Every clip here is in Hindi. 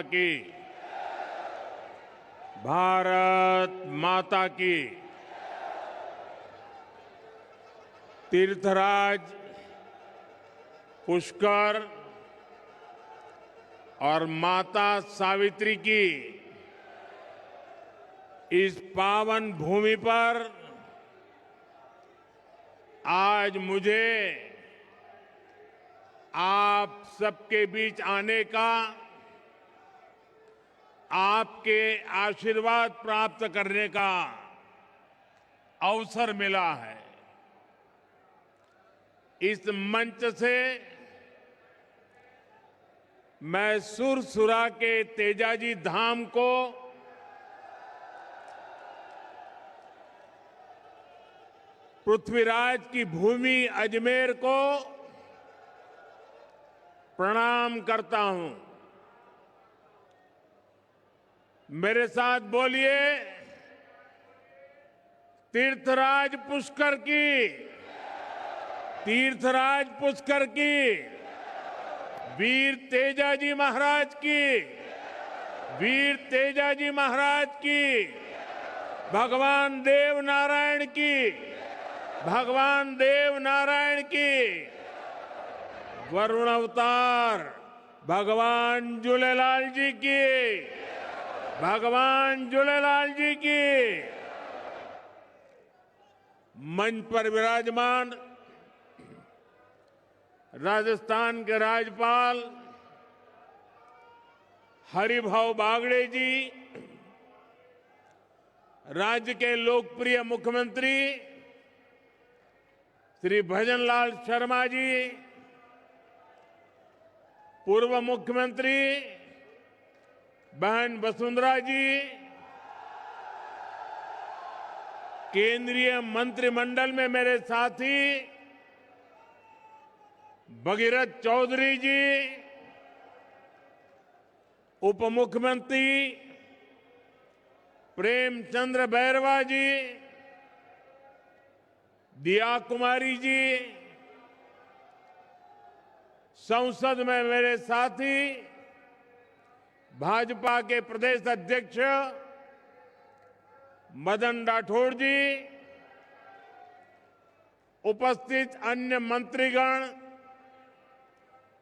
की। भारत माता की। तीर्थराज पुष्कर और माता सावित्री की इस पावन भूमि पर आज मुझे आप सबके बीच आने का, आपके आशीर्वाद प्राप्त करने का अवसर मिला है। इस मंच से मैं सुरसुरा के तेजाजी धाम को पृथ्वीराज की भूमि अजमेर को प्रणाम करता हूं। मेरे साथ बोलिए, तीर्थराज पुष्कर की, तीर्थराज पुष्कर की, वीर तेजाजी महाराज की, वीर तेजाजी महाराज की, भगवान देव नारायण की, भगवान देव नारायण की, वरुण अवतार भगवान झूलेलाल जी की, भगवान झूलेलाल जी की। मंच पर विराजमान राजस्थान के राज्यपाल हरिभाऊ बागड़े जी, राज्य के लोकप्रिय मुख्यमंत्री श्री भजनलाल शर्मा जी, पूर्व मुख्यमंत्री बहन वसुंधरा जी, केंद्रीय मंत्रिमंडल में मेरे साथी भगीरथ चौधरी जी, उप मुख्यमंत्री प्रेमचंद्र बैरवा जी, दिया कुमारी जी, संसद में मेरे साथी भाजपा के प्रदेश अध्यक्ष मदन राठौड़ जी, उपस्थित अन्य मंत्रीगण,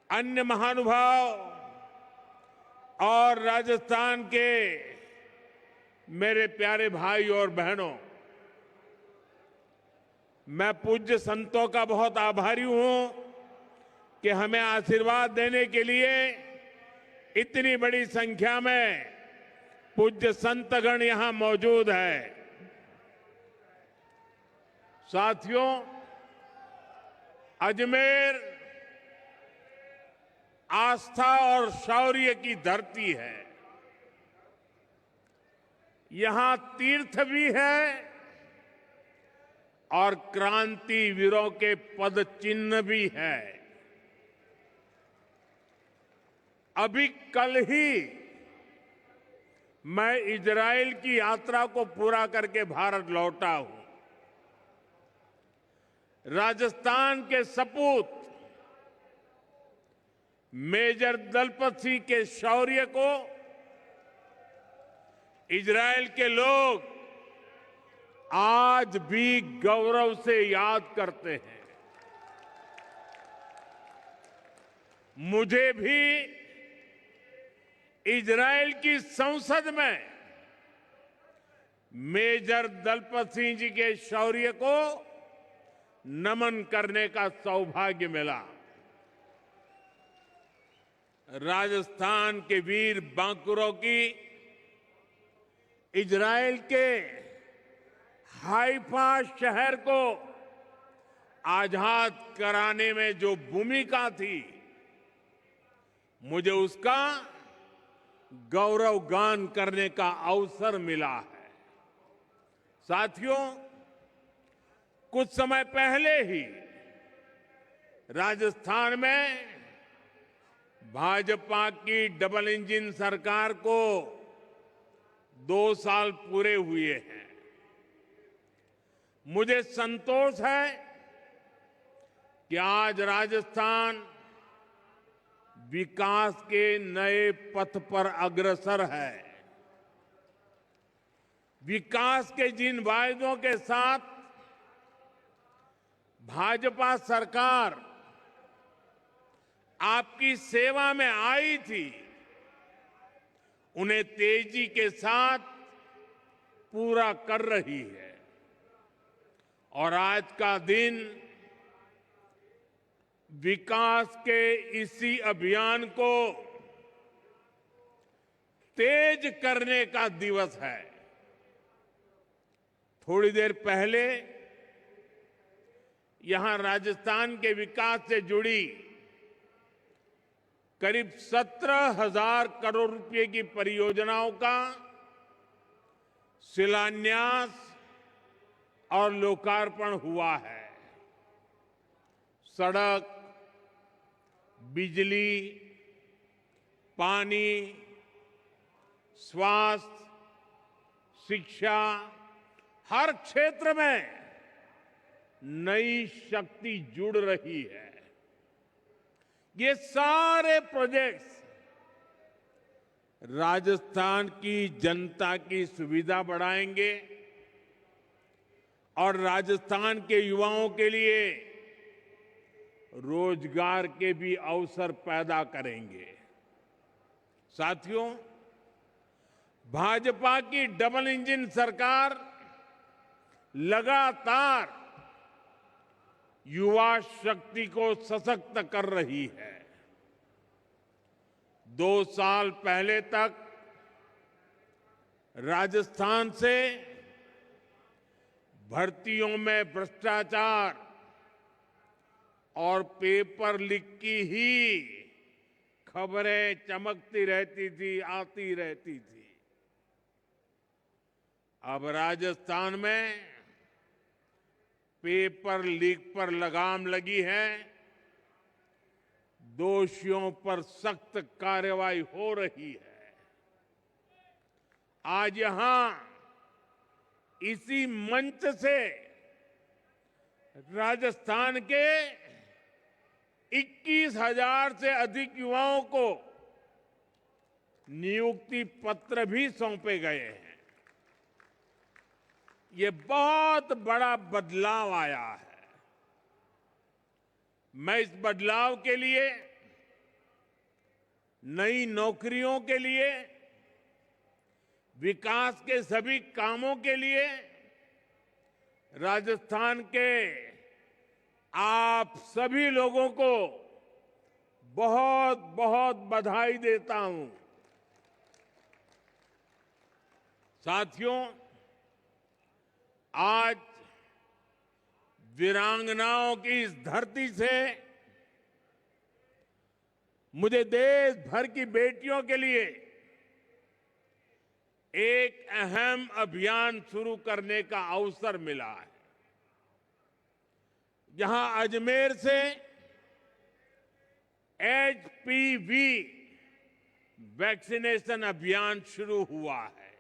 अन्य महानुभाव और राजस्थान के मेरे प्यारे भाई और बहनों, मैं पूज्य संतों का बहुत आभारी हूं कि हमें आशीर्वाद देने के लिए इतनी बड़ी संख्या में पूज्य संतगण यहां मौजूद है। साथियों, अजमेर आस्था और शौर्य की धरती है। यहां तीर्थ भी है और क्रांति वीरों के पद चिन्ह भी है। अभी कल ही मैं इजराइल की यात्रा को पूरा करके भारत लौटा हूं। राजस्थान के सपूत मेजर दलपत सिंह के शौर्य को इजराइल के लोग आज भी गौरव से याद करते हैं। मुझे भी इजराइल की संसद में मेजर दलपत सिंह जी के शौर्य को नमन करने का सौभाग्य मिला। राजस्थान के वीर बांकुरों की इजराइल के हाइफा शहर को आजाद कराने में जो भूमिका थी, मुझे उसका गौरव गान करने का अवसर मिला है। साथियों, कुछ समय पहले ही राजस्थान में भाजपा की डबल इंजन सरकार को 2 साल पूरे हुए हैं। मुझे संतोष है कि आज राजस्थान विकास के नए पथ पर अग्रसर है। विकास के जिन वायदों के साथ भाजपा सरकार आपकी सेवा में आई थी, उन्हें तेजी के साथ पूरा कर रही है। और आज का दिन विकास के इसी अभियान को तेज करने का दिवस है। थोड़ी देर पहले यहां राजस्थान के विकास से जुड़ी करीब 17,000 करोड़ रुपए की परियोजनाओं का शिलान्यास और लोकार्पण हुआ है। सड़क, बिजली, पानी, स्वास्थ्य, शिक्षा, हर क्षेत्र में नई शक्ति जुड़ रही है। ये सारे प्रोजेक्ट्स राजस्थान की जनता की सुविधा बढ़ाएंगे और राजस्थान के युवाओं के लिए रोजगार के भी अवसर पैदा करेंगे। साथियों, भाजपा की डबल इंजन सरकार लगातार युवा शक्ति को सशक्त कर रही है। 2 साल पहले तक राजस्थान से भर्तियों में भ्रष्टाचार और पेपर लीक की ही खबरें चमकती रहती थी, आती रहती थी। अब राजस्थान में पेपर लीक पर लगाम लगी है। दोषियों पर सख्त कार्रवाई हो रही है। आज यहां इसी मंच से राजस्थान के 21,000 से अधिक युवाओं को नियुक्ति पत्र भी सौंपे गए हैं। ये बहुत बड़ा बदलाव आया है। मैं इस बदलाव के लिए, नई नौकरियों के लिए, विकास के सभी कामों के लिए राजस्थान के आप सभी लोगों को बहुत बहुत बधाई देता हूं। साथियों, आज वीरांगनाओं की इस धरती से मुझे देश भर की बेटियों के लिए एक अहम अभियान शुरू करने का अवसर मिला है। जहां अजमेर से HPV वैक्सीनेशन अभियान शुरू हुआ है।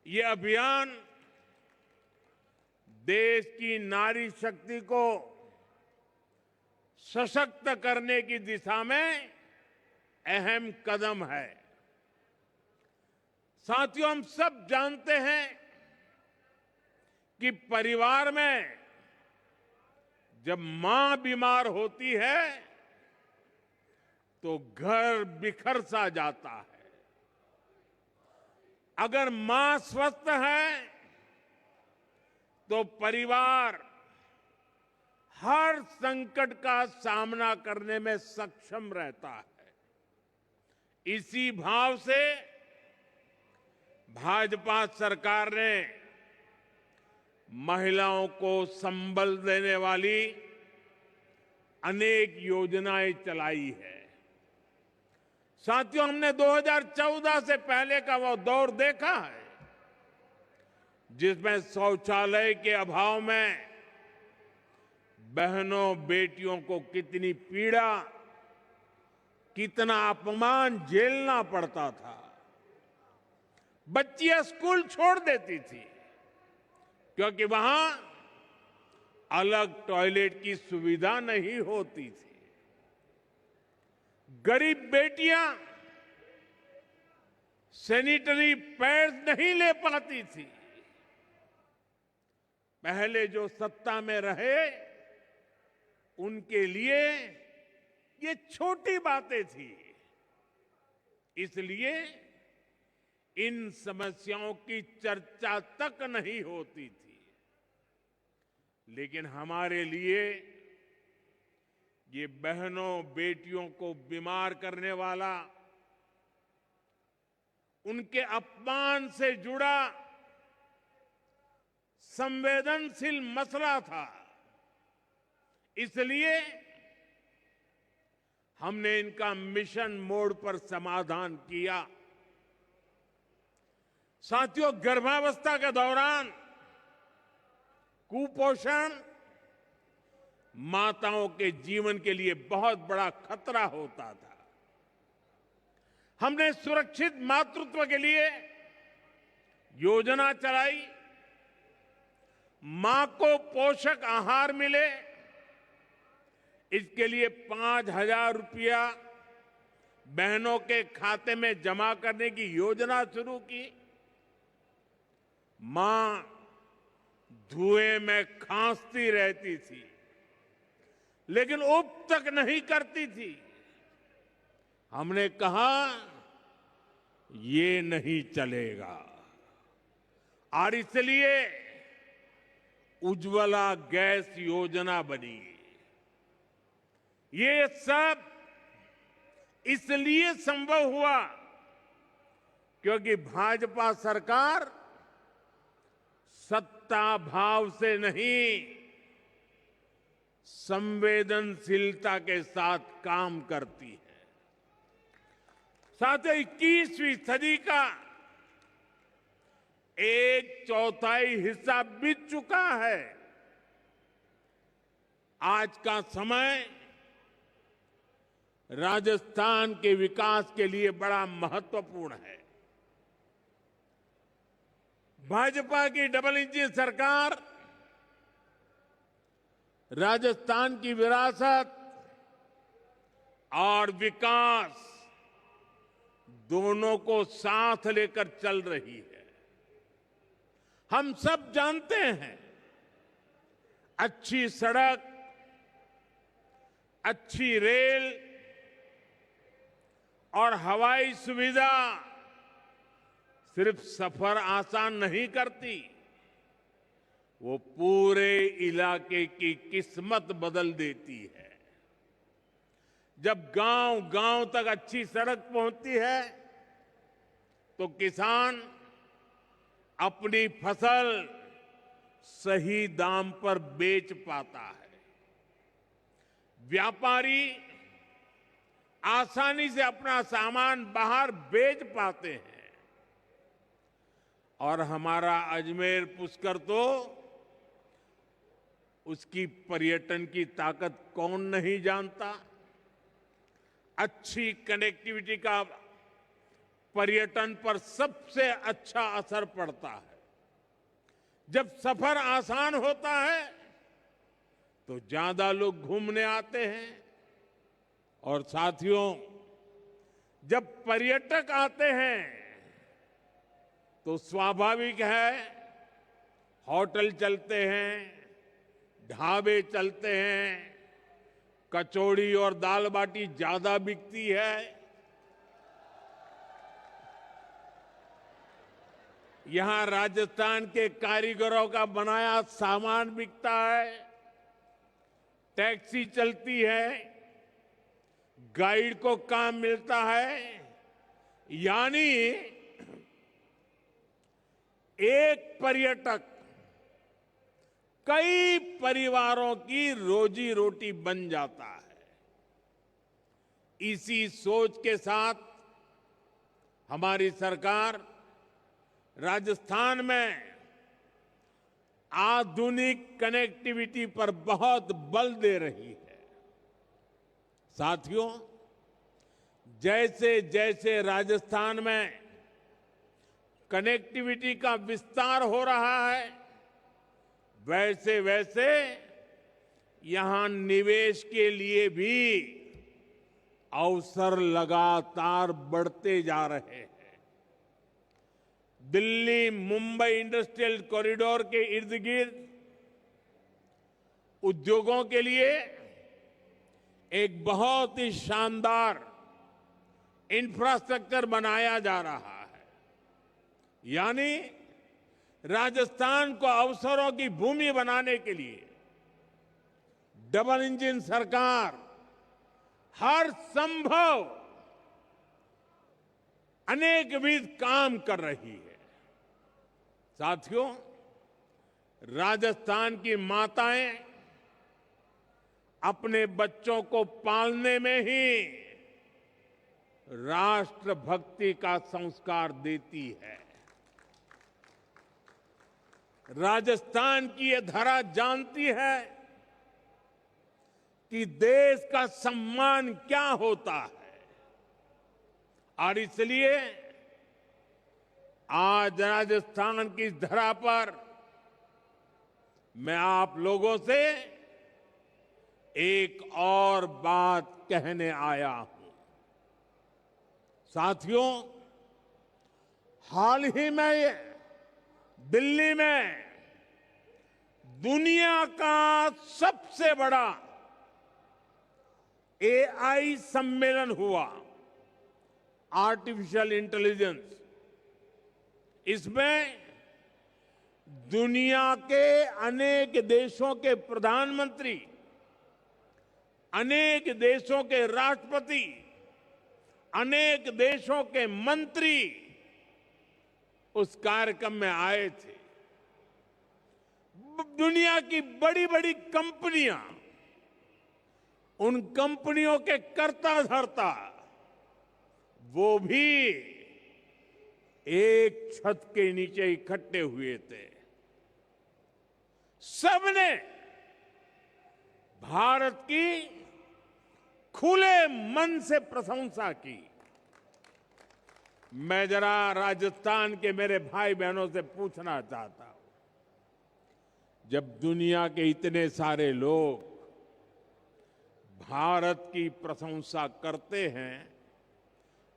ये अभियान देश की नारी शक्ति को सशक्त करने की दिशा में अहम कदम है। साथियों, हम सब जानते हैं कि परिवार में जब मां बीमार होती है तो घर बिखर सा जाता है। अगर मां स्वस्थ है तो परिवार हर संकट का सामना करने में सक्षम रहता है। इसी भाव से भाजपा सरकार ने महिलाओं को संबल देने वाली अनेक योजनाएं चलाई है। साथियों, हमने 2014 से पहले का वो दौर देखा है जिसमें शौचालय के अभाव में बहनों बेटियों को कितनी पीड़ा, कितना अपमान झेलना पड़ता था। बच्चियां स्कूल छोड़ देती थी क्योंकि वहां अलग टॉयलेट की सुविधा नहीं होती थी। गरीब बेटियां सैनिटरी पैड्स नहीं ले पाती थी। पहले जो सत्ता में रहे उनके लिए ये छोटी बातें थी, इसलिए इन समस्याओं की चर्चा तक नहीं होती थी। लेकिन हमारे लिए ये बहनों बेटियों को बीमार करने वाला, उनके अपमान से जुड़ा संवेदनशील मसला था। इसलिए हमने इनका मिशन मोड पर समाधान किया। साथियों, गर्भावस्था के दौरान कुपोषण माताओं के जीवन के लिए बहुत बड़ा खतरा होता था। हमने सुरक्षित मातृत्व के लिए योजना चलाई, मां को पोषक आहार मिले, इसके लिए 5,000 रुपया बहनों के खाते में जमा करने की योजना शुरू की। मां धुएं में खांसती रहती थी, लेकिन उब तक नहीं करती थी। हमने कहा ये नहीं चलेगा, और इसलिए उज्ज्वला गैस योजना बनी। ये सब इसलिए संभव हुआ क्योंकि भाजपा सरकार सत्ता भाव से नहीं, संवेदनशीलता के साथ काम करती है। साथ ही 21वीं सदी का 1/4 हिस्सा बीत चुका है। आज का समय राजस्थान के विकास के लिए बड़ा महत्वपूर्ण है। भाजपा की डबल इंजन सरकार राजस्थान की विरासत और विकास दोनों को साथ लेकर चल रही है। हम सब जानते हैं, अच्छी सड़क, अच्छी रेल और हवाई सुविधा सिर्फ सफर आसान नहीं करती, वो पूरे इलाके की किस्मत बदल देती है। जब गांव-गांव तक अच्छी सड़क पहुंचती है तो किसान अपनी फसल सही दाम पर बेच पाता है, व्यापारी आसानी से अपना सामान बाहर बेच पाते हैं, और हमारा अजमेर पुष्कर तो उसकी पर्यटन की ताकत कौन नहीं जानता। अच्छी कनेक्टिविटी का पर्यटन पर सबसे अच्छा असर पड़ता है। जब सफर आसान होता है तो ज्यादा लोग घूमने आते हैं, और साथियों, जब पर्यटक आते हैं तो स्वाभाविक है होटल चलते हैं, ढाबे चलते हैं, कचौड़ी और दाल बाटी ज्यादा बिकती है। यहां राजस्थान के कारीगरों का बनाया सामान बिकता है, टैक्सी चलती है, गाइड को काम मिलता है। यानी एक पर्यटक कई परिवारों की रोजी रोटी बन जाता है। इसी सोच के साथ हमारी सरकार राजस्थान में आधुनिक कनेक्टिविटी पर बहुत बल दे रही है। साथियों, जैसे जैसे राजस्थान में कनेक्टिविटी का विस्तार हो रहा है, वैसे वैसे यहां निवेश के लिए भी अवसर लगातार बढ़ते जा रहे हैं। दिल्ली मुंबई इंडस्ट्रियल कॉरिडोर के इर्द गिर्द उद्योगों के लिए एक बहुत ही शानदार इंफ्रास्ट्रक्चर बनाया जा रहा है। यानी राजस्थान को अवसरों की भूमि बनाने के लिए डबल इंजन सरकार हर संभव अनेकविध काम कर रही है। साथियों, राजस्थान की माताएं अपने बच्चों को पालने में ही राष्ट्रभक्ति का संस्कार देती है। राजस्थान की ये धरा जानती है कि देश का सम्मान क्या होता है, और इसलिए आज राजस्थान की धरा पर मैं आप लोगों से एक और बात कहने आया हूं। साथियों, हाल ही में दिल्ली में दुनिया का सबसे बड़ा एआई सम्मेलन हुआ, आर्टिफिशियल इंटेलिजेंस। इसमें दुनिया के अनेक देशों के प्रधानमंत्री, अनेक देशों के राष्ट्रपति, अनेक देशों के मंत्री उस कार्यक्रम में आए थे। दुनिया की बड़ी बड़ी कंपनियां, उन कंपनियों के कर्ता धर्ता, वो भी एक छत के नीचे इकट्ठे हुए थे। सबने भारत की खुले मन से प्रशंसा की। मैं जरा राजस्थान के मेरे भाई बहनों से पूछना चाहता हूं, जब दुनिया के इतने सारे लोग भारत की प्रशंसा करते हैं,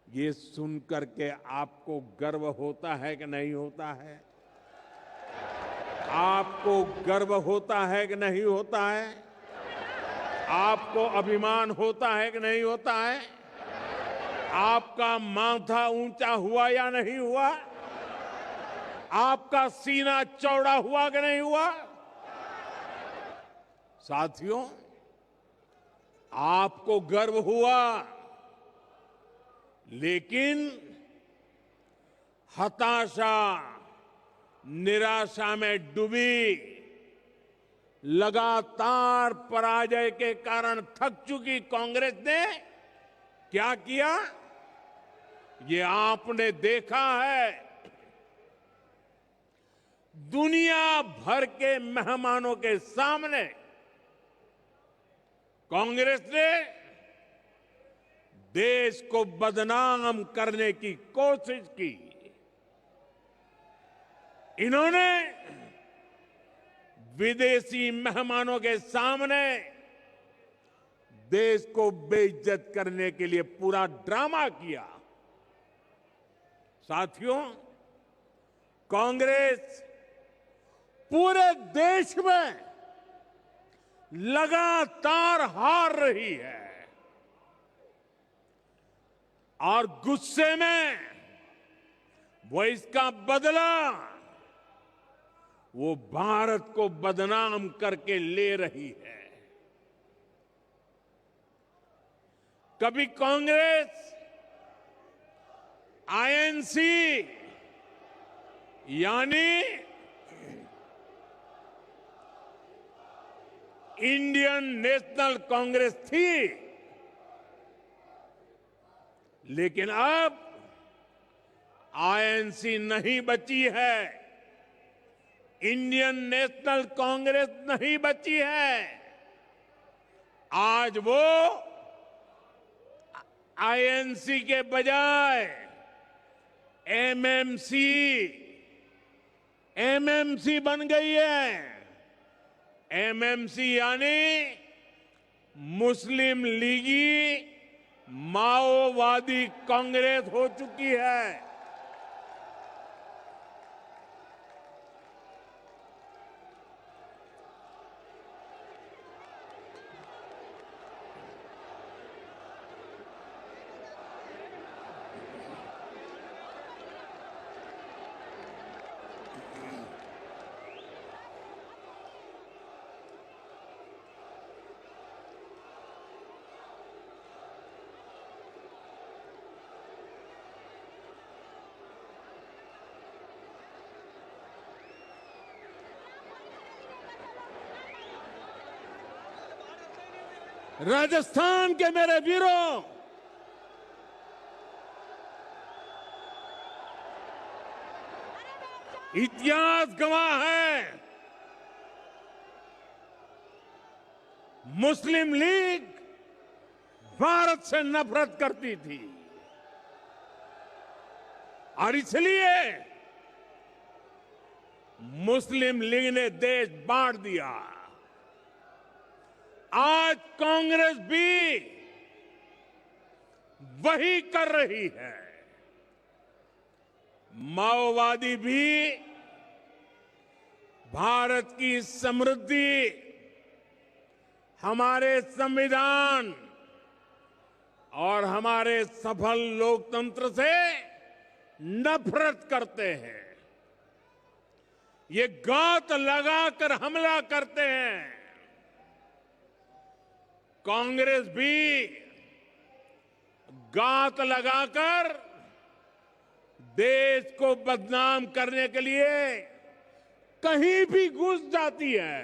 ये सुनकर के आपको गर्व होता है कि नहीं होता है? आपको गर्व होता है कि नहीं होता है? आपको अभिमान होता है कि नहीं होता है? आपका माथा ऊंचा हुआ या नहीं हुआ? आपका सीना चौड़ा हुआ कि नहीं हुआ? साथियों, आपको गर्व हुआ, लेकिन हताशा, निराशा में डूबी, लगातार पराजय के कारण थक चुकी कांग्रेस ने क्या किया, ये आपने देखा है। दुनिया भर के मेहमानों के सामने कांग्रेस ने देश को बदनाम करने की कोशिश की। इन्होंने विदेशी मेहमानों के सामने देश को बेइज्जत करने के लिए पूरा ड्रामा किया। साथियों, कांग्रेस पूरे देश में लगातार हार रही है, और गुस्से में वो इसका बदला वो भारत को बदनाम करके ले रही है। कभी कांग्रेस आईएनसी यानी इंडियन नेशनल कांग्रेस थी, लेकिन अब आईएनसी नहीं बची है, इंडियन नेशनल कांग्रेस नहीं बची है। आज वो आईएनसी के बजाय एमएमसी बन गई है। एमएमसी यानी मुस्लिम लीगी माओवादी कांग्रेस हो चुकी है। राजस्थान के मेरे वीरों, इतिहास गवाह है, मुस्लिम लीग भारत से नफरत करती थी और इसलिए मुस्लिम लीग ने देश बांट दिया। आज कांग्रेस भी वही कर रही है। माओवादी भी भारत की समृद्धि, हमारे संविधान और हमारे सफल लोकतंत्र से नफरत करते हैं। ये घात लगाकर हमला करते हैं। कांग्रेस भी घात लगाकर देश को बदनाम करने के लिए कहीं भी घुस जाती है।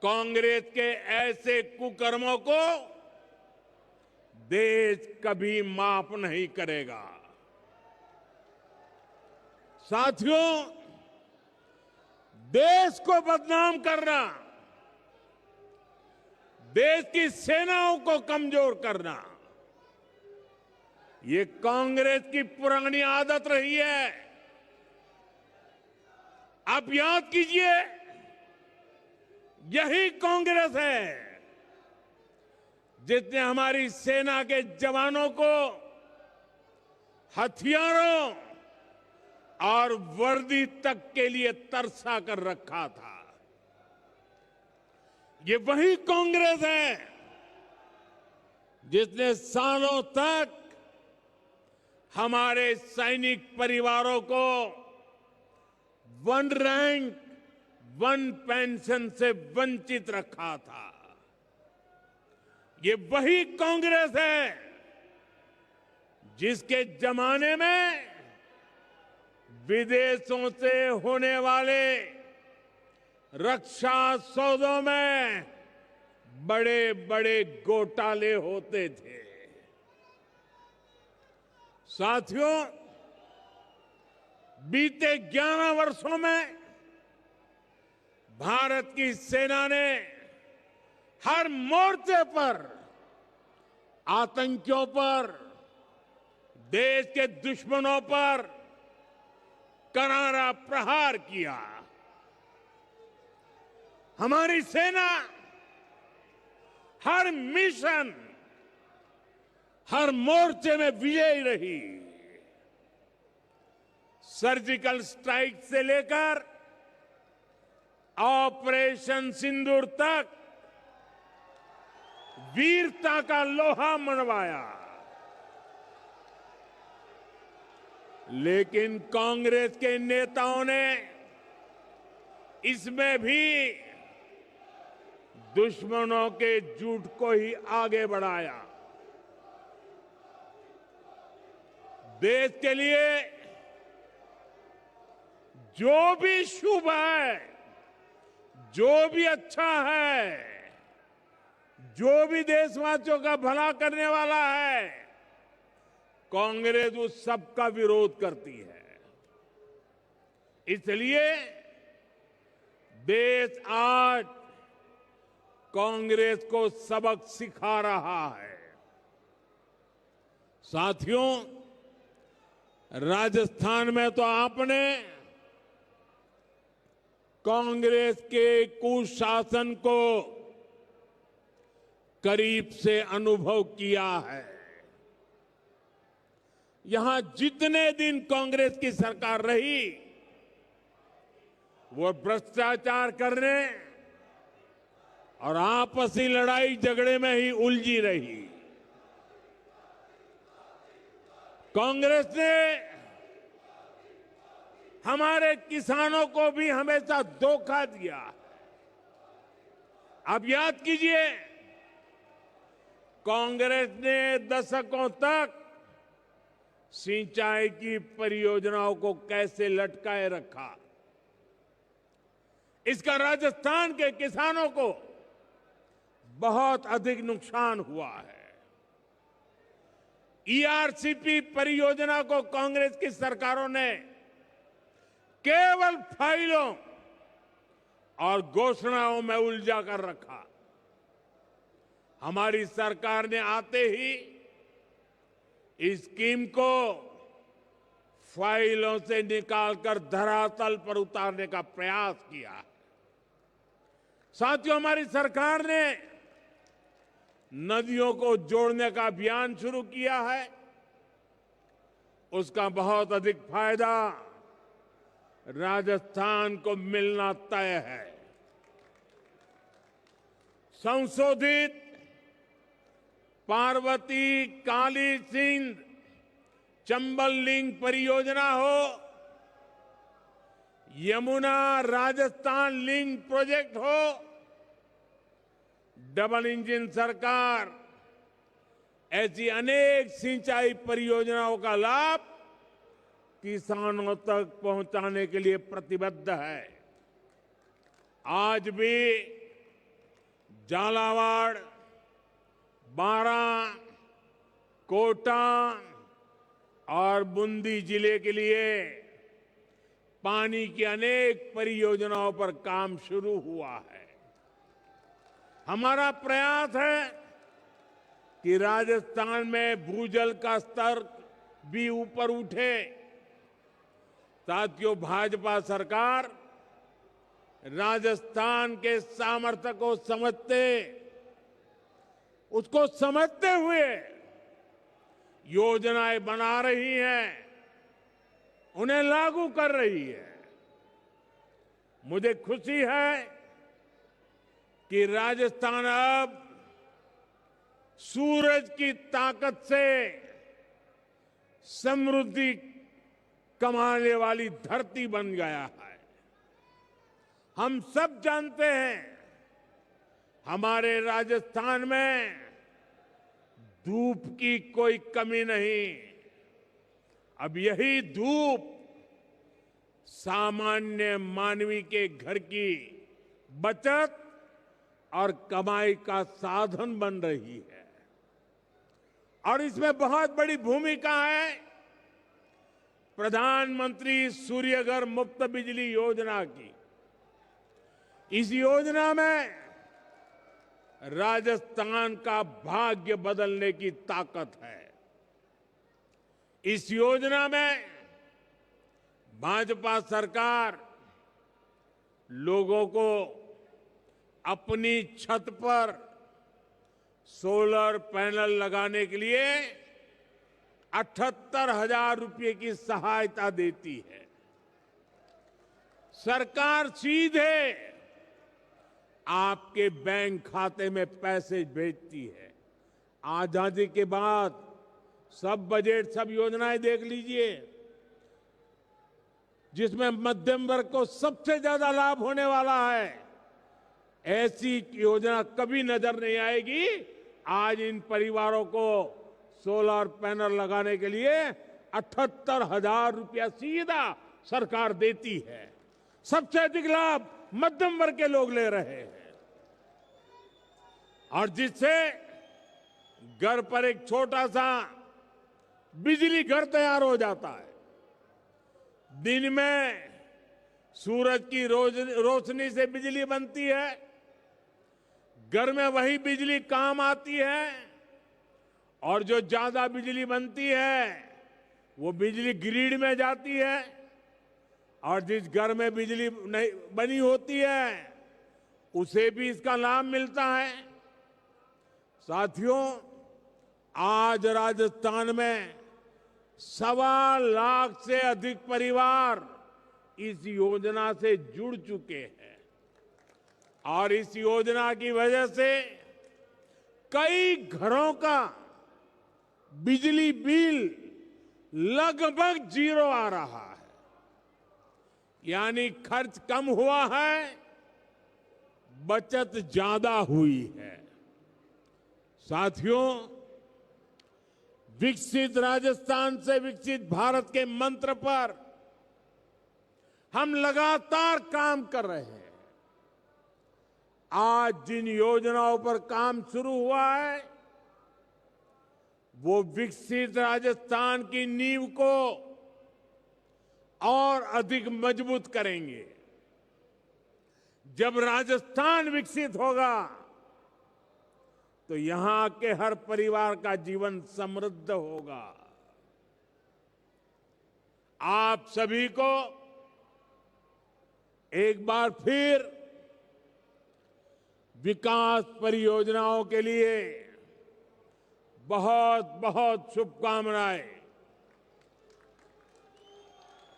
कांग्रेस के ऐसे कुकर्मों को देश कभी माफ नहीं करेगा। साथियों, देश को बदनाम करना, देश की सेनाओं को कमजोर करना, ये कांग्रेस की पुरानी आदत रही है। आप याद कीजिए, यही कांग्रेस है जिसने हमारी सेना के जवानों को हथियारों और वर्दी तक के लिए तरसा कर रखा था। ये वही कांग्रेस है जिसने सालों तक हमारे सैनिक परिवारों को वन रैंक वन पेंशन से वंचित रखा था। ये वही कांग्रेस है जिसके जमाने में विदेशों से होने वाले रक्षा सौदों में बड़े बड़े घोटाले होते थे। साथियों, बीते 11 वर्षों में भारत की सेना ने हर मोर्चे पर आतंकियों पर, देश के दुश्मनों पर करारा प्रहार किया। हमारी सेना हर मिशन, हर मोर्चे में विजयी रही। सर्जिकल स्ट्राइक से लेकर ऑपरेशन सिंदूर तक वीरता का लोहा मनवाया। लेकिन कांग्रेस के नेताओं ने इसमें भी दुश्मनों के झूठ को ही आगे बढ़ाया। देश के लिए जो भी शुभ है, जो भी अच्छा है, जो भी देशवासियों का भला करने वाला है, कांग्रेस उस सब का विरोध करती है। इसलिए देश आज कांग्रेस को सबक सिखा रहा है। साथियों, राजस्थान में तो आपने कांग्रेस के कुशासन को करीब से अनुभव किया है। यहां जितने दिन कांग्रेस की सरकार रही, वो भ्रष्टाचार करने और आपसी लड़ाई झगड़े में ही उलझी रही। कांग्रेस ने हमारे किसानों को भी हमेशा धोखा दिया। आप याद कीजिए, कांग्रेस ने दशकों तक सिंचाई की परियोजनाओं को कैसे लटकाए रखा। इसका राजस्थान के किसानों को बहुत अधिक नुकसान हुआ है। ईआरसीपी परियोजना को कांग्रेस की सरकारों ने केवल फाइलों और घोषणाओं में उलझा कर रखा। हमारी सरकार ने आते ही इस स्कीम को फाइलों से निकालकर धरातल पर उतारने का प्रयास किया। साथियों, हमारी सरकार ने नदियों को जोड़ने का अभियान शुरू किया है। उसका बहुत अधिक फायदा राजस्थान को मिलना तय है। संशोधित पार्वती काली सिंध चंबल लिंक परियोजना हो, यमुना राजस्थान लिंक प्रोजेक्ट हो, डबल इंजन सरकार ऐसी अनेक सिंचाई परियोजनाओं का लाभ किसानों तक पहुंचाने के लिए प्रतिबद्ध है। आज भी झालावाड़, बारां, कोटा और बूंदी जिले के लिए पानी की अनेक परियोजनाओं पर काम शुरू हुआ है। हमारा प्रयास है कि राजस्थान में भूजल का स्तर भी ऊपर उठे। साथियों, भाजपा सरकार राजस्थान के सामर्थ्य को उसको समझते हुए योजनाएं बना रही है, उन्हें लागू कर रही है। मुझे खुशी है कि राजस्थान अब सूरज की ताकत से समृद्धि कमाने वाली धरती बन गया है। हम सब जानते हैं, हमारे राजस्थान में धूप की कोई कमी नहीं। अब यही धूप सामान्य मानवी के घर की बचत और कमाई का साधन बन रही है। और इसमें बहुत बड़ी भूमिका है प्रधानमंत्री सूर्यघर मुफ्त बिजली योजना की। इस योजना में राजस्थान का भाग्य बदलने की ताकत है। इस योजना में भाजपा सरकार लोगों को अपनी छत पर सोलर पैनल लगाने के लिए 78,000 रुपए की सहायता देती है। सरकार सीधे आपके बैंक खाते में पैसे भेजती है। आजादी के बाद सब बजट, सब योजनाएं देख लीजिए, जिसमें मध्यम वर्ग को सबसे ज्यादा लाभ होने वाला है, ऐसी योजना कभी नजर नहीं आएगी। आज इन परिवारों को सोलर पैनल लगाने के लिए 78,000 रुपया सीधा सरकार देती है। सबसे अधिक लाभ मध्यम वर्ग के लोग ले रहे हैं, और जिससे घर पर एक छोटा सा बिजली घर तैयार हो जाता है। दिन में सूरज की रोशनी से बिजली बनती है, घर में वही बिजली काम आती है, और जो ज्यादा बिजली बनती है वो बिजली ग्रिड में जाती है, और जिस घर में बिजली नहीं बनी होती है उसे भी इसका लाभ मिलता है। साथियों, आज राजस्थान में 1.25 लाख से अधिक परिवार इस योजना से जुड़ चुके हैं और इस योजना की वजह से कई घरों का बिजली बिल लगभग 0 आ रहा है। यानी खर्च कम हुआ है, बचत ज्यादा हुई है। साथियों, विकसित राजस्थान से विकसित भारत के मंत्र पर हम लगातार काम कर रहे हैं। आज जिन योजनाओं पर काम शुरू हुआ है वो विकसित राजस्थान की नींव को और अधिक मजबूत करेंगे। जब राजस्थान विकसित होगा तो यहां के हर परिवार का जीवन समृद्ध होगा। आप सभी को एक बार फिर विकास परियोजनाओं के लिए बहुत बहुत शुभकामनाएं।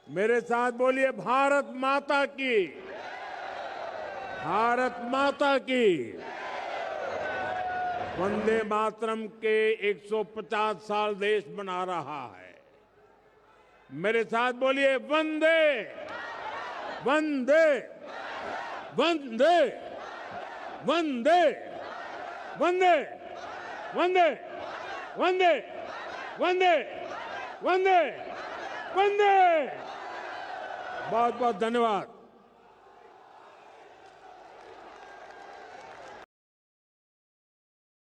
मेरे साथ बोलिए, भारत माता की, भारत माता की। वंदे मातरम के 150 साल देश मना रहा है। मेरे साथ बोलिए, वंदे वंदे वंदे वंदे वंदे वंदे वंदे वंदे वंदे वंदे। बहुत बहुत धन्यवाद।